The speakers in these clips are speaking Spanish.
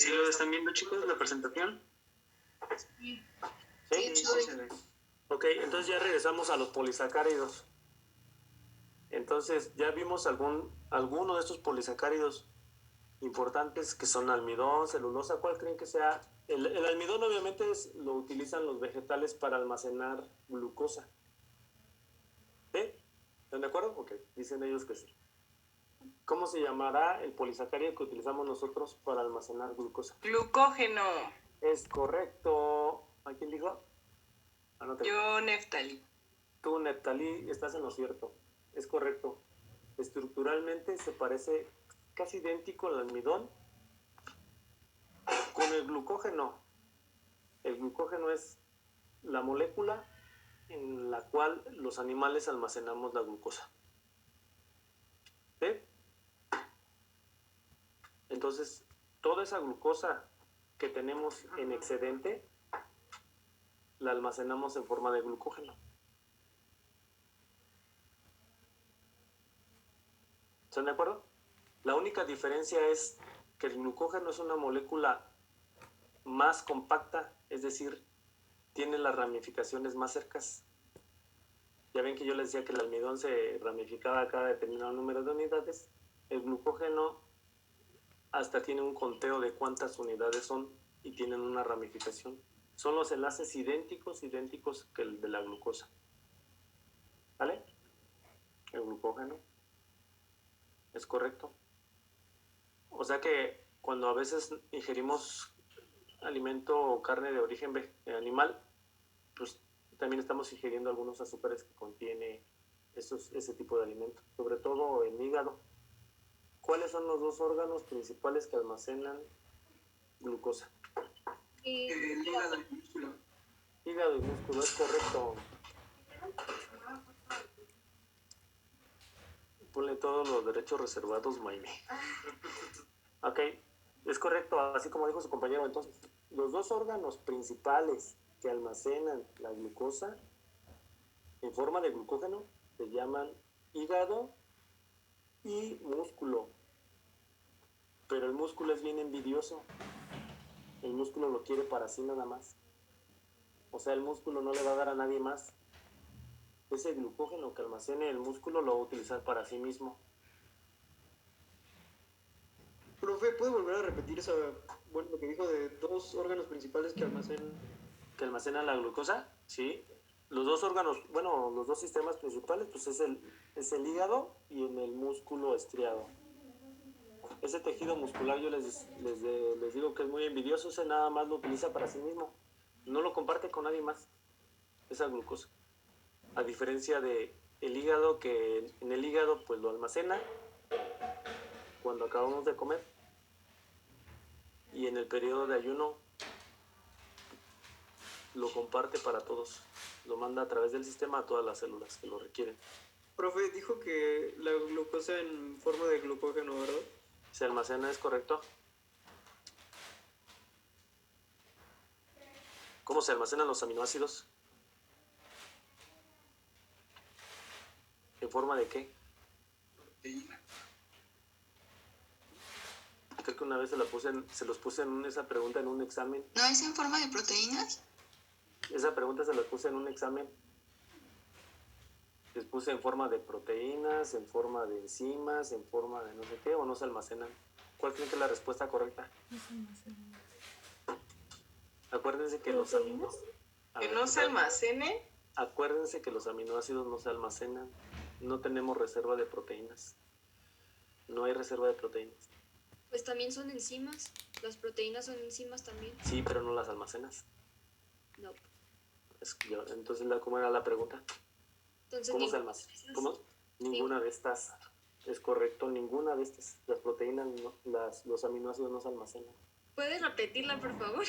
¿Sí lo están viendo, chicos, la presentación? Sí. Sí, se ve. Ok, entonces ya regresamos a los polisacáridos. Entonces ya vimos alguno de estos polisacáridos importantes que son almidón, celulosa. ¿Cuál creen que sea? El almidón obviamente lo utilizan los vegetales para almacenar glucosa. ¿Sí? ¿Están de acuerdo? Ok, dicen ellos que sí. ¿Cómo se llamará el polisacárido que utilizamos nosotros para almacenar glucosa? Glucógeno. Es correcto. ¿A quién dijo? Anótalo. Yo, Neftalí. Tú, Neftalí, estás en lo cierto. Es correcto. Estructuralmente se parece casi idéntico al almidón con el glucógeno. El glucógeno es la molécula en la cual los animales almacenamos la glucosa. ¿Sí? Entonces, toda esa glucosa que tenemos en excedente la almacenamos en forma de glucógeno. ¿Están de acuerdo? La única diferencia es que el glucógeno es una molécula más compacta, es decir, tiene las ramificaciones más cercas. Ya ven que yo les decía que el almidón se ramificaba a cada determinado número de unidades. El glucógeno hasta tiene un conteo de cuántas unidades son y tienen una ramificación. Son los enlaces idénticos que el de la glucosa. ¿Vale? El glucógeno. Es correcto. O sea que cuando a veces ingerimos alimento o carne de origen animal, pues también estamos ingiriendo algunos azúcares que contiene ese tipo de alimento, sobre todo el hígado. ¿Cuáles son los dos órganos principales que almacenan glucosa? El hígado y el músculo. Hígado y músculo, es correcto. Ponle todos los derechos reservados, Maime. Ok, es correcto, así como dijo su compañero. Entonces, los dos órganos principales que almacenan la glucosa en forma de glucógeno se llaman hígado y músculo. Pero el músculo es bien envidioso. El músculo lo quiere para sí nada más. O sea, el músculo no le va a dar a nadie más. Ese glucógeno que almacene el músculo lo va a utilizar para sí mismo. Profe, ¿puede volver a repetir lo que dijo de dos órganos principales que almacenan? ¿Que almacenan la glucosa? Sí. Los dos órganos, bueno, los dos sistemas principales, pues es el hígado y en el músculo estriado. Ese tejido muscular yo les digo que es muy envidioso, ese nada más lo utiliza para sí mismo. No lo comparte con nadie más, esa glucosa. A diferencia de el hígado, que en el hígado pues lo almacena cuando acabamos de comer y en el periodo de ayuno lo comparte para todos. Lo manda a través del sistema a todas las células que lo requieren. Profe, dijo que la glucosa en forma de glucógeno, ¿verdad? ¿Se almacena, es correcto? ¿Cómo se almacenan los aminoácidos? ¿En forma de qué? Proteína. Creo que una vez se los puse esa pregunta en un examen. ¿No es en forma de proteínas? Esa pregunta se la puse en un examen. Les puse en forma de proteínas, en forma de enzimas, en forma de no sé qué, o no se almacenan. ¿Cuál creen que es la respuesta correcta? No se almacenan. Acuérdense que los ¿Proteínas? Que no se almacene. Acuérdense que los aminoácidos no se almacenan. No tenemos reserva de proteínas. No hay reserva de proteínas. Pues también son enzimas. Las proteínas son enzimas también. Sí, pero no las almacenas. No. Entonces, ¿cómo era la pregunta? Entonces, ¿Cómo se almacena? ¿Cómo? Ninguna de estas. Es correcto, ninguna de estas. Las proteínas, los aminoácidos no se almacenan. ¿Puedes repetirla, por favor?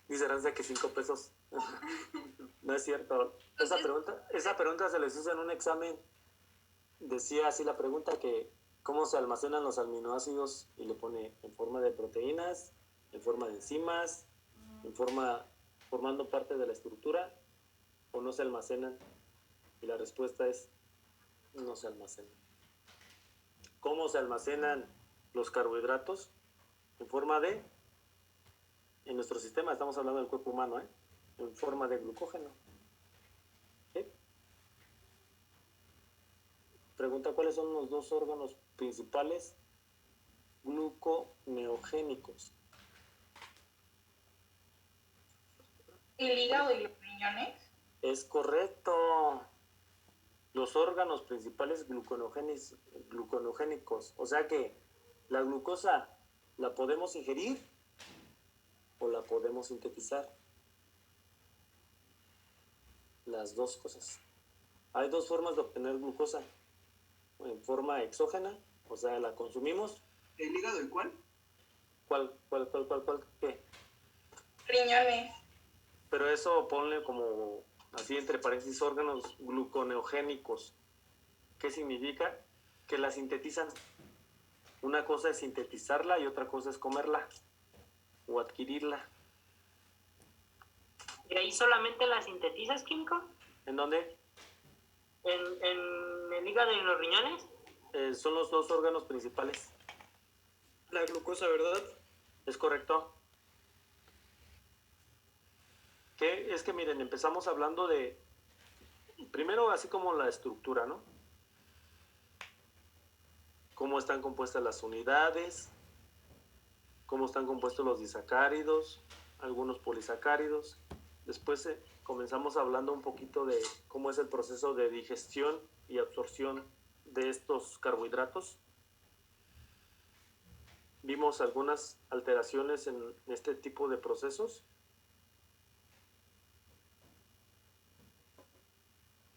Dice Aranza que 5 pesos. No es cierto. Esa pregunta se les hizo en un examen. Decía así la pregunta que ¿cómo se almacenan los aminoácidos? Y le pone en forma de proteínas, en forma de enzimas, formando parte de la estructura, o no se almacenan. Y la respuesta es no se almacenan. ¿Cómo se almacenan? los carbohidratos en forma de, en nuestro sistema, estamos hablando del cuerpo humano, en forma de glucógeno. ¿Sí? Pregunta, ¿cuáles son los dos órganos principales gluconeogénicos? ¿El hígado y los riñones? Es correcto. Los órganos principales gluconeogénicos. O sea que la glucosa la podemos ingerir o la podemos sintetizar. Las dos cosas. Hay dos formas de obtener glucosa. En forma exógena, o sea, la consumimos. ¿El hígado y cuál? ¿Cuál? ¿Qué? Riñones. Pero eso ponle como así entre paréntesis órganos gluconeogénicos. ¿Qué significa? Que la sintetizan. Una cosa es sintetizarla y otra cosa es comerla o adquirirla. ¿Y ahí solamente la sintetizas, químico? ¿En dónde? ¿En el hígado y en los riñones? Son los dos órganos principales. La glucosa, ¿verdad? ¿Es correcto? ¿Qué? Es que miren, empezamos hablando de, primero así como la estructura, ¿no? Cómo están compuestas las unidades, cómo están compuestos los disacáridos, algunos polisacáridos. Después comenzamos hablando un poquito de cómo es el proceso de digestión y absorción de estos carbohidratos. Vimos algunas alteraciones en este tipo de procesos.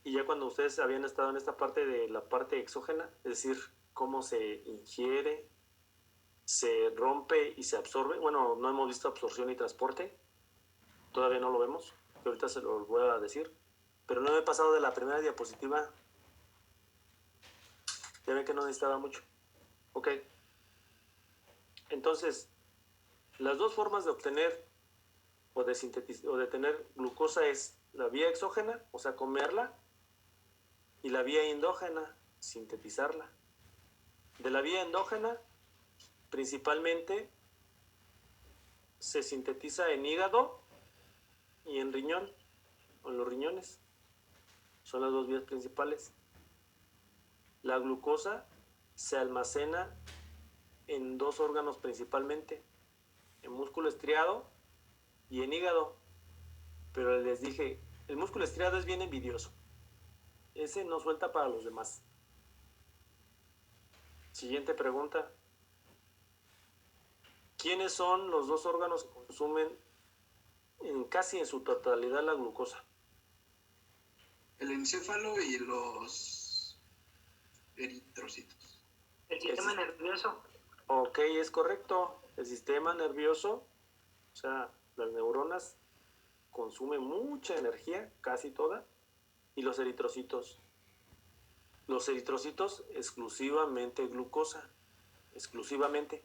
Y ya cuando ustedes habían estado en esta parte de la parte exógena, es decir, cómo se ingiere, se rompe y se absorbe. Bueno, no hemos visto absorción y transporte, todavía no lo vemos, que ahorita se lo voy a decir. Pero no me he pasado de la primera diapositiva. Ya ven que no necesitaba mucho. Ok. Entonces, las dos formas de obtener o de sintetizar o de tener glucosa es la vía exógena, o sea, comerla, y la vía endógena, sintetizarla. De la vía endógena, principalmente se sintetiza en hígado y en riñón, o en los riñones. Son las dos vías principales. La glucosa se almacena en dos órganos principalmente, en músculo estriado y en hígado. Pero les dije, el músculo estriado es bien envidioso. Ese no suelta para los demás. Siguiente pregunta. ¿Quiénes son los dos órganos que consumen casi en su totalidad la glucosa? El encéfalo y los eritrocitos. ¿El sistema nervioso? Ok, es correcto. El sistema nervioso, o sea, las neuronas consumen mucha energía, casi toda, y los eritrocitos. Los eritrocitos exclusivamente glucosa, exclusivamente.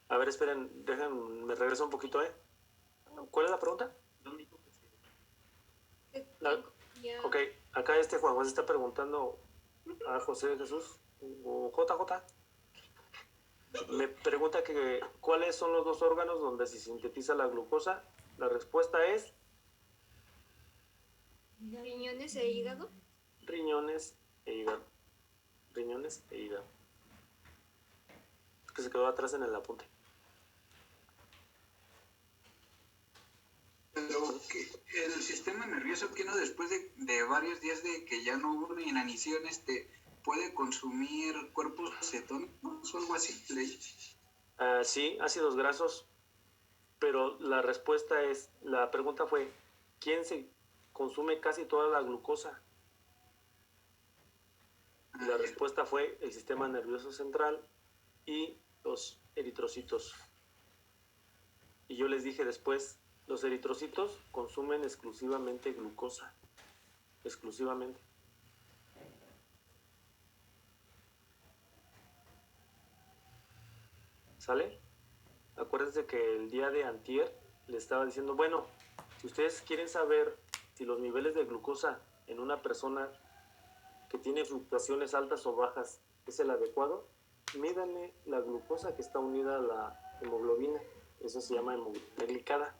A ver, esperen, me regreso un poquito, ¿Cuál es la pregunta? Ok, acá Juan José está preguntando a José Jesús o JJ. Me pregunta que cuáles son los dos órganos donde se sintetiza la glucosa. La respuesta es Riñones e hígado. riñones e hígado. Riñones e hígado. Es que se quedó atrás en el apunte. Pero que el sistema nervioso, que no después de varios días de que ya no hubo inanición, puede consumir cuerpos cetónicos o algo así. Sí, ácidos grasos. Pero la respuesta es, la pregunta fue, ¿quién se consume casi toda la glucosa? Y la respuesta fue el sistema nervioso central y los eritrocitos. Y yo les dije después, los eritrocitos consumen exclusivamente glucosa. Exclusivamente. ¿Sale? Acuérdense que el día de antier le estaba diciendo, bueno, si ustedes quieren saber si los niveles de glucosa en una persona que tiene fluctuaciones altas o bajas es el adecuado, mídanle la glucosa que está unida a la hemoglobina. Eso se llama hemoglobina glicada.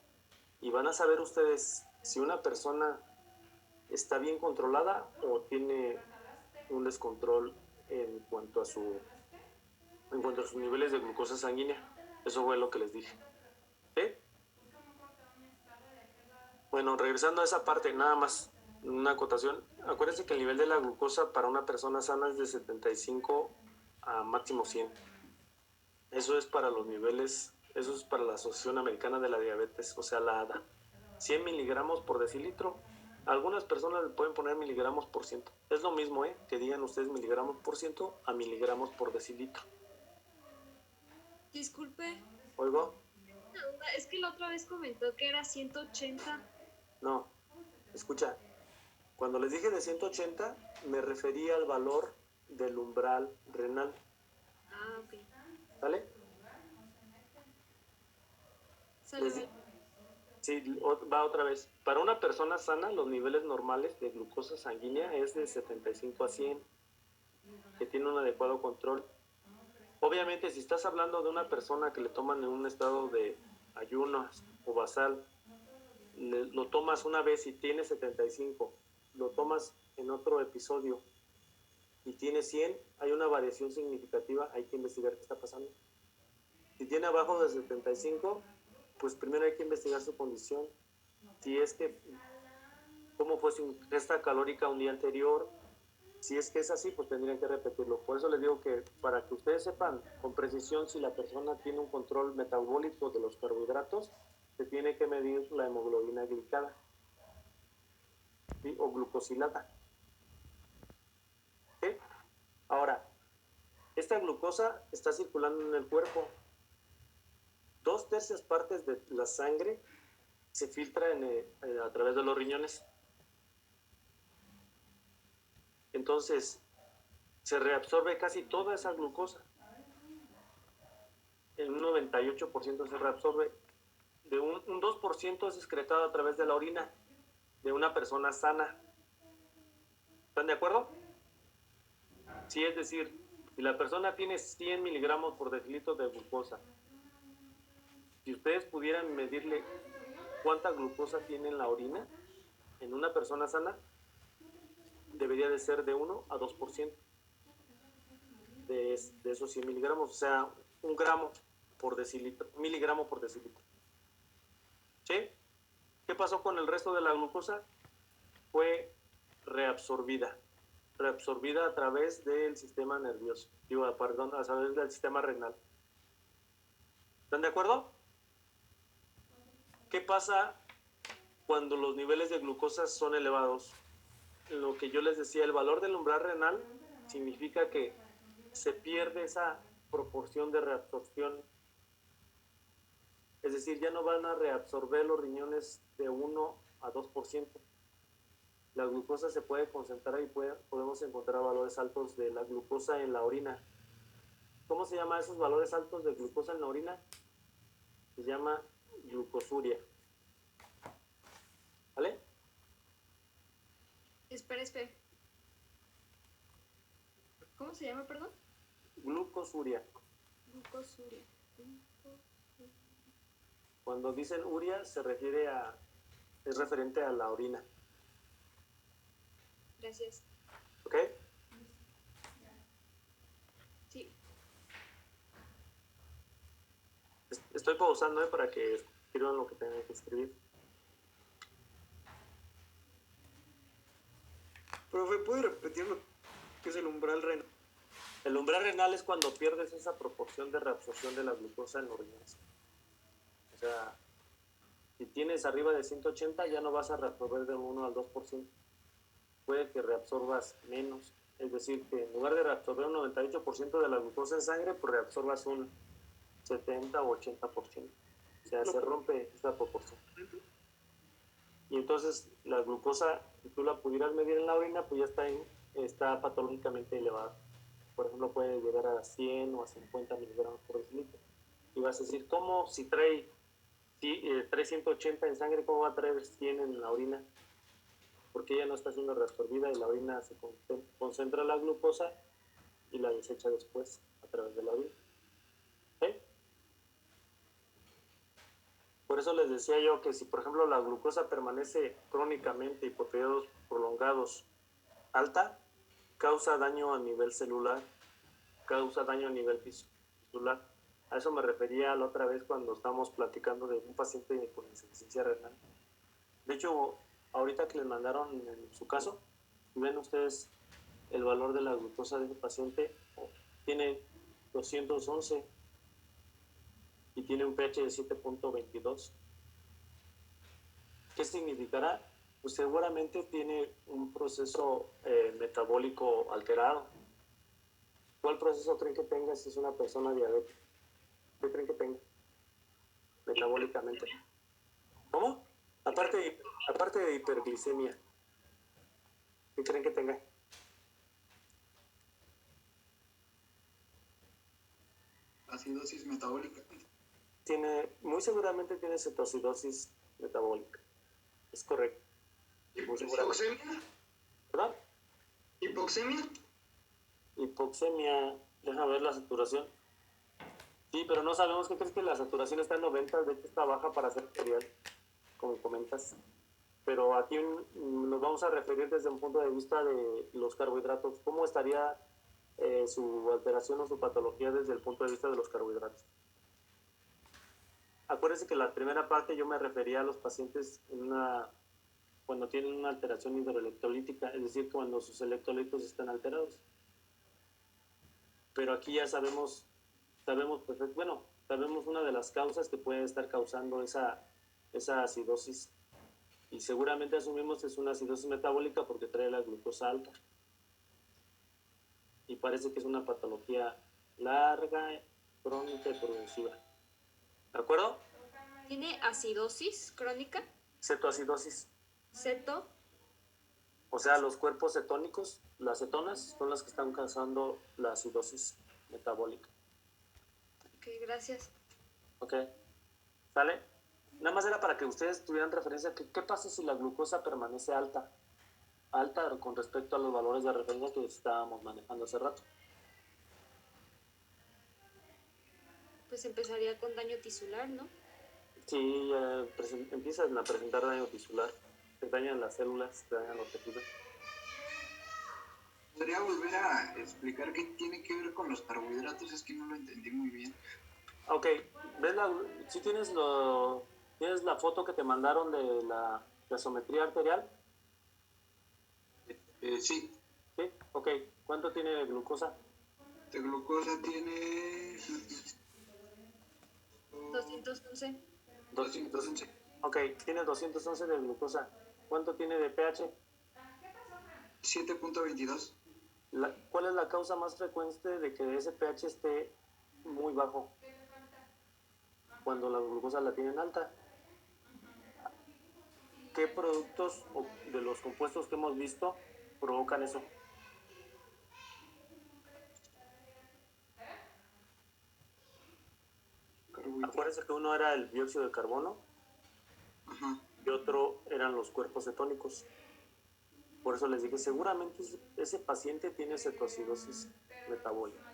Y van a saber ustedes si una persona está bien controlada o tiene un descontrol en cuanto a sus niveles de glucosa sanguínea. Eso fue lo que les dije. ¿Sí? Bueno, regresando a esa parte, nada más una acotación. Acuérdense que el nivel de la glucosa para una persona sana es de 75 a máximo 100. Eso es para los niveles, eso es para la Asociación Americana de la Diabetes, o sea, la ADA. 100 miligramos por decilitro. Algunas personas le pueden poner miligramos por ciento. Es lo mismo, que digan ustedes miligramos por ciento a miligramos por decilitro. Disculpe, ¿Oigo? una duda, es que la otra vez comentó que era 180. No, escucha. Cuando les dije de 180, me refería al valor del umbral renal. Ah, ok. ¿Sale? Sale, Les- vale. Sí, va otra vez. Para una persona sana, los niveles normales de glucosa sanguínea es de 75 a 100, que tiene un adecuado control. Obviamente, si estás hablando de una persona que le toman en un estado de ayuno o basal, lo tomas una vez y tiene 75, lo tomas en otro episodio y tiene 100, hay una variación significativa, hay que investigar qué está pasando. Si tiene abajo de 75, pues primero hay que investigar su condición. Si es que, cómo fue su ingesta calórica un día anterior. Si es que es así, pues tendrían que repetirlo. Por eso les digo que para que ustedes sepan con precisión si la persona tiene un control metabólico de los carbohidratos, se tiene que medir la hemoglobina glicada, ¿sí? O glucosilada. ¿Sí? Ahora, esta glucosa está circulando en el cuerpo. 2/3 partes de la sangre se filtra a través de los riñones. Entonces, se reabsorbe casi toda esa glucosa. En un 98% se reabsorbe. De un 2% es excretado a través de la orina de una persona sana. ¿Están de acuerdo? Sí, es decir, si la persona tiene 100 miligramos por decilitro de glucosa, si ustedes pudieran medirle cuánta glucosa tiene en la orina, en una persona sana, debería de ser de 1 a 2% de esos 100 miligramos, o sea, 1 gramo por decilitro, miligramo por decilitro. ¿Sí? ¿Qué pasó con el resto de la glucosa? Fue reabsorbida a través del sistema nervioso, a través del sistema renal. ¿Están de acuerdo? ¿Qué pasa cuando los niveles de glucosa son elevados? Lo que yo les decía, el valor del umbral renal significa que se pierde esa proporción de reabsorción. Es decir, ya no van a reabsorber los riñones de 1 a 2%. La glucosa se puede concentrar y podemos encontrar valores altos de la glucosa en la orina. ¿Cómo se llama esos valores altos de glucosa en la orina? Se llama glucosuria. ¿Vale? Espera. ¿Cómo se llama, perdón? Glucosuria. Glucosuria. Cuando dicen uria es referente a la orina. Gracias. ¿Ok? Sí. Estoy pausando para que escriban lo que tengan que escribir. Profe, ¿puede repetir lo que es el umbral renal? El umbral renal es cuando pierdes esa proporción de reabsorción de la glucosa en los riñones. O sea, si tienes arriba de 180 ya no vas a reabsorber de 1 al 2%. Puede que reabsorbas menos. Es decir, que en lugar de reabsorber un 98% de la glucosa en sangre, pues reabsorbas un 70 o 80%. O sea, se rompe esa proporción. Y entonces la glucosa, si tú la pudieras medir en la orina, pues ya está patológicamente elevada. Por ejemplo, puede llegar a 100 o a 50 miligramos por decilitro. Y vas a decir, ¿cómo si trae 180 en sangre, cómo va a traer 100 en la orina? porque ella no está siendo reabsorbida y la orina se concentra la glucosa y la desecha después a través de la orina. ¿Sí? Por eso les decía yo que si, por ejemplo, la glucosa permanece crónicamente y por periodos prolongados alta, causa daño a nivel celular, causa daño a nivel tisular. A eso me refería la otra vez cuando estábamos platicando de un paciente con insuficiencia renal. De hecho, ahorita que les mandaron en su caso, ven ustedes el valor de la glucosa de ese paciente, tiene 211 y tiene un pH de 7.22. ¿Qué significará? Pues seguramente tiene un proceso metabólico alterado. ¿Cuál proceso creen que tenga si es una persona diabética? ¿Qué creen que tenga metabólicamente? ¿Cómo? Aparte de hiperglicemia, ¿qué creen que tenga? Acidosis metabólica. Muy seguramente tiene cetoacidosis metabólica. Es correcto. Muy seguramente. ¿Hipoxemia? ¿Verdad? ¿Hipoxemia? Hipoxemia, déjame ver la saturación. Sí, pero no sabemos. ¿Qué crees que la saturación está en 90? De hecho está baja para ser arterial, como comentas. Pero aquí nos vamos a referir desde un punto de vista de los carbohidratos. ¿Cómo estaría su alteración o su patología desde el punto de vista de los carbohidratos? Acuérdense que la primera parte yo me refería a los pacientes cuando tienen una alteración hidroelectrolítica, es decir, cuando sus electrolitos están alterados. Pero aquí ya sabemos una de las causas que puede estar causando esa acidosis. Y seguramente asumimos que es una acidosis metabólica porque trae la glucosa alta. Y parece que es una patología larga, crónica y progresiva. ¿De acuerdo? ¿Tiene acidosis crónica? Cetoacidosis. ¿Ceto? O sea, los cuerpos cetónicos, las cetonas, son las que están causando la acidosis metabólica. Ok, gracias. ¿Ok? ¿Sale? Nada más era para que ustedes tuvieran referencia. ¿Qué pasa si la glucosa permanece alta? Alta con respecto a los valores de referencia que estábamos manejando hace rato. Pues empezaría con daño tisular, ¿no? Sí, empiezan a presentar daño tisular. Se dañan las células, se dañan los tejidos. ¿Podría volver a explicar qué tiene que ver con los carbohidratos? Es que no lo entendí muy bien. Ok, ¿ves si tienes la foto que te mandaron de la gasometría arterial? Sí, ¿Sí? Ok, ¿cuánto tiene de glucosa? de glucosa tiene 211. 211. Ok, tiene 211 de glucosa. ¿Cuánto tiene de pH? 7.22. ¿Cuál es la causa más frecuente de que ese pH esté muy bajo? Cuando la glucosa la tienen alta. ¿Qué productos de los compuestos que hemos visto provocan eso? Acuérdense que uno era el dióxido de carbono. Ajá. Y otro eran los cuerpos cetónicos. Por eso les dije, seguramente ese paciente tiene cetoacidosis metabólica.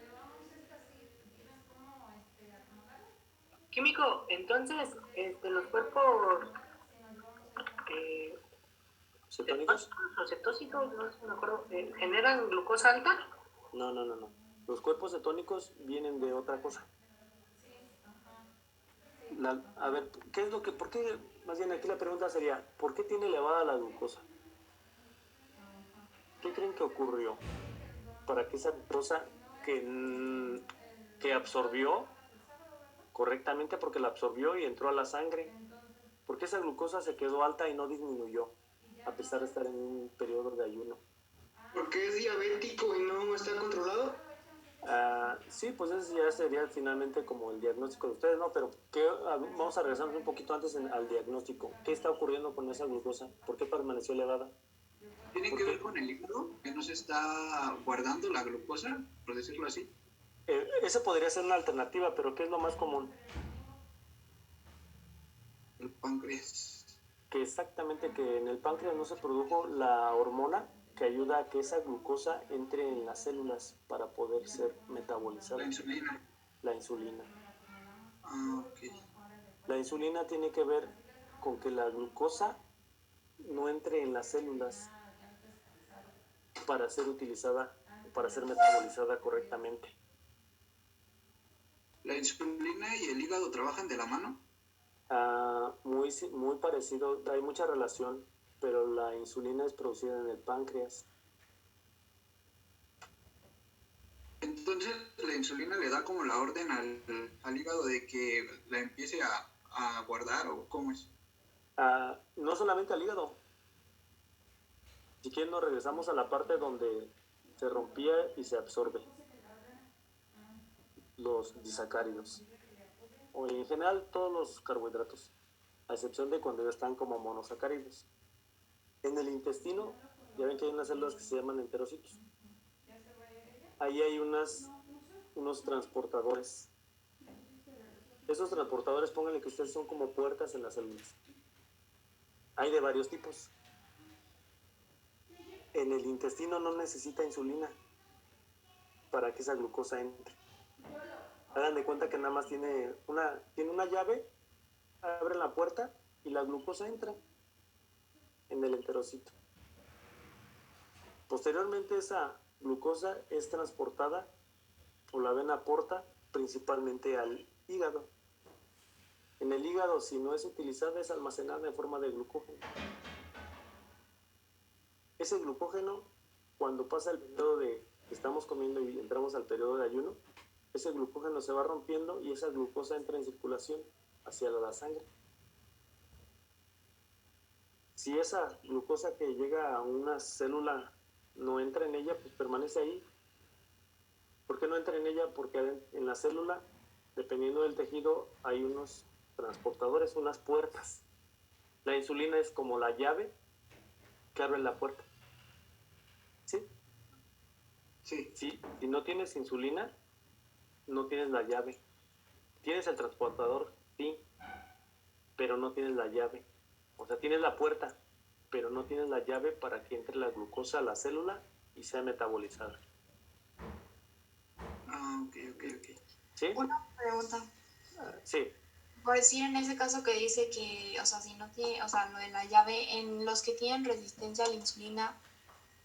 Químico, entonces, los cuerpos ¿Cetónicos? los cetónicos, no sé, me acuerdo, ¿generan glucosa alta? No. Los cuerpos cetónicos vienen de otra cosa. A ver, ¿por qué? Más bien aquí la pregunta sería, ¿por qué tiene elevada la glucosa? ¿Qué creen que ocurrió para que esa glucosa que absorbió correctamente, porque la absorbió y entró a la sangre, ¿por qué esa glucosa se quedó alta y no disminuyó a pesar de estar en un periodo de ayuno? ¿Porque es diabético y no está controlado? Sí, pues ese ya sería finalmente como el diagnóstico de ustedes, ¿no? Pero vamos a regresarnos un poquito antes al diagnóstico. ¿Qué está ocurriendo con esa glucosa? ¿Por qué permaneció elevada? ¿Tiene que ver con el hígado? ¿Que no se está guardando la glucosa, por decirlo así? Eso podría ser una alternativa, pero ¿qué es lo más común? El páncreas. que exactamente que en el páncreas no se produjo la hormona que ayuda a que esa glucosa entre en las células para poder ser metabolizada. La insulina. La insulina. Ah, ok. La insulina tiene que ver con que la glucosa no entre en las células para ser utilizada, para ser metabolizada correctamente. ¿La insulina y el hígado trabajan de la mano? Muy parecido, hay mucha relación, pero la insulina es producida en el páncreas. Entonces, la insulina le da como la orden al hígado de que la empiece a guardar, ¿o cómo es? No solamente al hígado. Si quieren nos regresamos a la parte donde se rompía y se absorbe los disacáridos. O en general todos los carbohidratos, a excepción de cuando ya están como monosacáridos. En el intestino, ya ven que hay unas células que se llaman enterocitos. Ahí hay unos transportadores. Esos transportadores, pónganle que ustedes son como puertas en las células. Hay de varios tipos. En el intestino no necesita insulina para que esa glucosa entre. Hagan de cuenta que nada más tiene una llave, abren la puerta y la glucosa entra en el enterocito. Posteriormente esa glucosa es transportada o la vena porta principalmente al hígado. En el hígado, si no es utilizada, es almacenada en forma de glucógeno. Ese glucógeno, cuando pasa el periodo de que estamos comiendo y entramos al periodo de ayuno, ese glucógeno se va rompiendo y esa glucosa entra en circulación hacia la sangre. Si esa glucosa que llega a una célula no entra en ella, pues permanece ahí. ¿Por qué no entra en ella? Porque en la célula, dependiendo del tejido, hay unos transportadores, unas puertas. La insulina es como la llave que abre la puerta. ¿Sí? Sí. Si no tienes insulina, no tienes la llave. Tienes el transportador, sí, pero no tienes la llave. O sea, tienes la puerta, pero no tienes la llave para que entre la glucosa a la célula y sea metabolizada. Ah, ok. ¿Sí? Una pregunta. Sí. Por decir en ese caso que dice que, o sea, si no tiene, o sea, lo de la llave, en los que tienen resistencia a la insulina,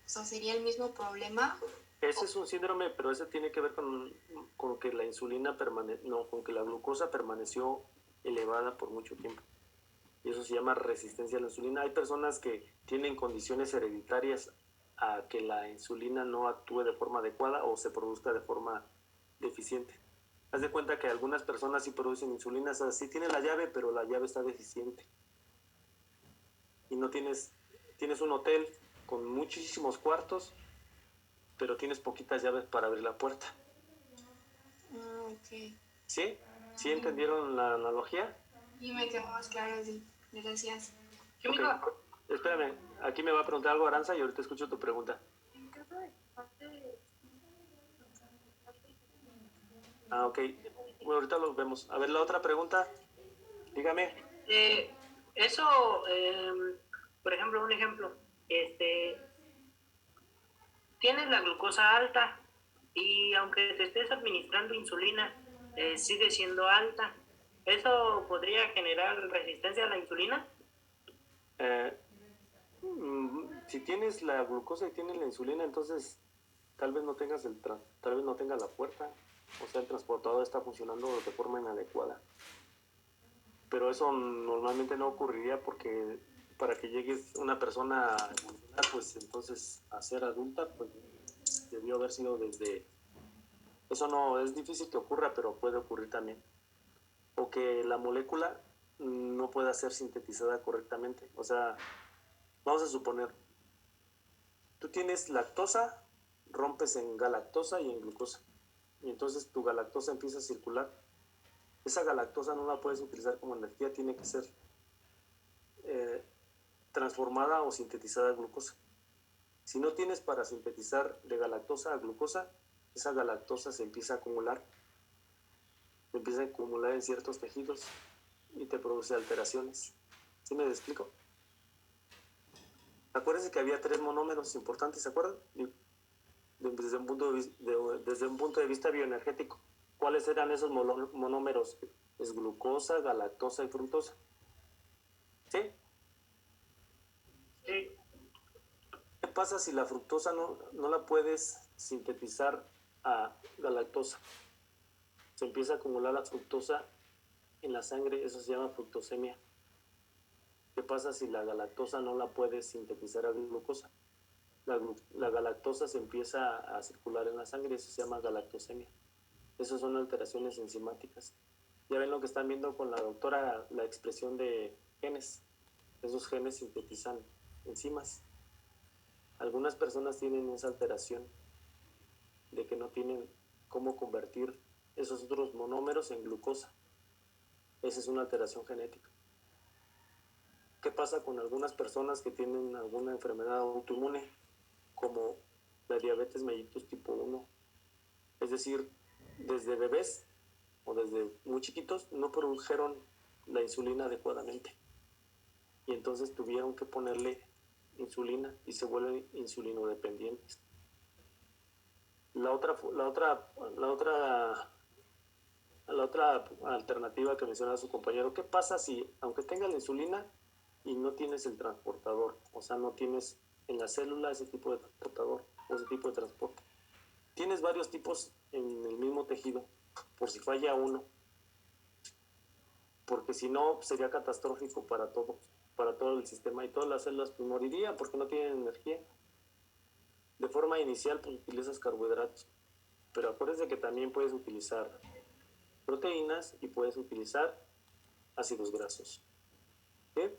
o sea, sería el mismo problema. Ese es un síndrome, pero ese tiene que ver con que la insulina con que la glucosa permaneció elevada por mucho tiempo. Y eso se llama resistencia a la insulina. Hay personas que tienen condiciones hereditarias a que la insulina no actúe de forma adecuada o se produzca de forma deficiente. Haz de cuenta que algunas personas sí producen insulina, o sea, sí tienen la llave, pero la llave está deficiente. Y no tienes un hotel con muchísimos cuartos, pero tienes poquitas llaves para abrir la puerta. Ok. ¿Sí? ¿Sí entendieron la analogía? Y me quedó más claro, sí. Gracias. Ok. Espérame, aquí me va a preguntar algo Aranza y ahorita escucho tu pregunta. Ok. Bueno, ahorita los vemos. A ver, la otra pregunta. Dígame. Eso, por ejemplo, un ejemplo, tienes la glucosa alta y aunque te estés administrando insulina, sigue siendo alta. ¿Eso podría generar resistencia a la insulina? Si tienes la glucosa y tienes la insulina, entonces tal vez no tengas la puerta, o sea, el transportador está funcionando de forma inadecuada. Pero eso normalmente no ocurriría porque para que llegue una persona a evolucionar, pues entonces a ser adulta, pues debió haber sido desde... Eso no es difícil que ocurra, pero puede ocurrir también. O que la molécula no pueda ser sintetizada correctamente. O sea, vamos a suponer, tú tienes lactosa, rompes en galactosa y en glucosa. Y entonces tu galactosa empieza a circular. Esa galactosa no la puedes utilizar como energía, tiene que ser transformada o sintetizada a glucosa. Si no tienes para sintetizar de galactosa a glucosa, esa galactosa se empieza a acumular en ciertos tejidos y te produce alteraciones. ¿Sí me explico? Acuérdense que había 3 monómeros importantes, ¿se acuerdan? Desde un punto de vista bioenergético. ¿Cuáles eran esos monómeros? Es glucosa, galactosa y fructosa. ¿Sí? Sí. ¿Qué pasa si la fructosa no la puedes sintetizar a galactosa? Se empieza a acumular la fructosa en la sangre, eso se llama fructosemia. ¿Qué pasa si la galactosa no la puedes sintetizar a glucosa? La galactosa se empieza a circular en la sangre, eso se llama galactosemia. Esas son alteraciones enzimáticas. Ya ven lo que están viendo con la doctora, la expresión de genes. Esos genes sintetizan enzimas. Algunas personas tienen esa alteración de que no tienen cómo convertir esos otros monómeros en glucosa. Esa es una alteración genética. ¿Qué pasa con algunas personas que tienen alguna enfermedad autoinmune, como la diabetes mellitus tipo 1? Es decir, desde bebés o desde muy chiquitos no produjeron la insulina adecuadamente. Y entonces tuvieron que ponerle insulina y se vuelven insulinodependientes. La otra alternativa que mencionaba su compañero, ¿qué pasa si, aunque tenga la insulina y no tienes el transportador? O sea, no tienes en la célula ese tipo de transportador o ese tipo de transporte. Tienes varios tipos en el mismo tejido, por si falla uno, porque si no sería catastrófico para todo el sistema, y todas las células pues morirían porque no tienen energía. De forma inicial pues utilizas carbohidratos, pero acuérdense que también puedes utilizar proteínas y puedes utilizar ácidos grasos. ¿Sí?